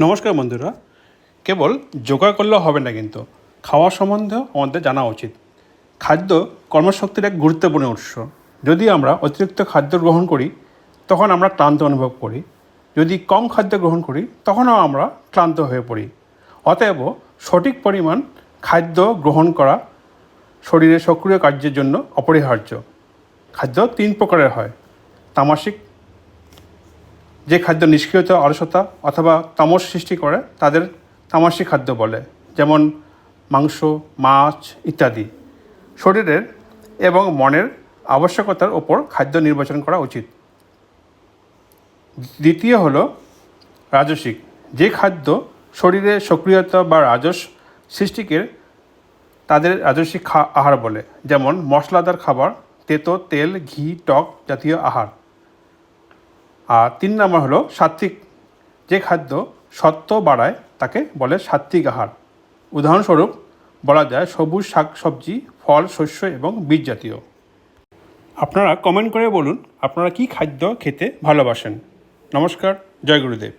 নমস্কার বন্ধুরা, কেবল যোগা করলেও হবে না, কিন্তু খাওয়া সম্বন্ধেও আমাদের জানা উচিত। খাদ্য কর্মশক্তির এক গুরুত্বপূর্ণ উৎস। যদি আমরা অতিরিক্ত খাদ্য গ্রহণ করি তখন আমরা ক্লান্ত অনুভব করি, যদি কম খাদ্য গ্রহণ করি তখনও আমরা ক্লান্ত হয়ে পড়ি। অতএব সঠিক পরিমাণ খাদ্য গ্রহণ করা শরীরের সক্রিয় কার্যের জন্য অপরিহার্য। খাদ্য 3 প্রকারের হয়। তামাসিক, যে খাদ্য নিষ্ক্রিয়তা, অলসতা অথবা তামস সৃষ্টি করে তাদের তামাসিক খাদ্য বলে, যেমন মাংস, মাছ ইত্যাদি। শরীরের এবং মনের আবশ্যকতার ওপর খাদ্য নির্বাচন করা উচিত। দ্বিতীয় হলো রাজসিক, যে খাদ্য শরীরে সক্রিয়তা বা রাজস সৃষ্টিকে তাদের রাজসিক আহার বলে, যেমন মশলাদার খাবার, তেতো, তেল, ঘি, টক জাতীয় আহার। আর 3 নম্বর হলো সাত্ত্বিক, যে খাদ্য সত্ত্ব বাড়ায় তাকে বলে সাত্ত্বিক আহার। উদাহরণস্বরূপ বলা যায় সবুজ শাক সবজি, ফল, শস্য এবং বীজ জাতীয়। আপনারা কমেন্ট করে বলুন আপনারা কী খাদ্য খেতে ভালোবাসেন। নমস্কার, জয় গুরুদেব।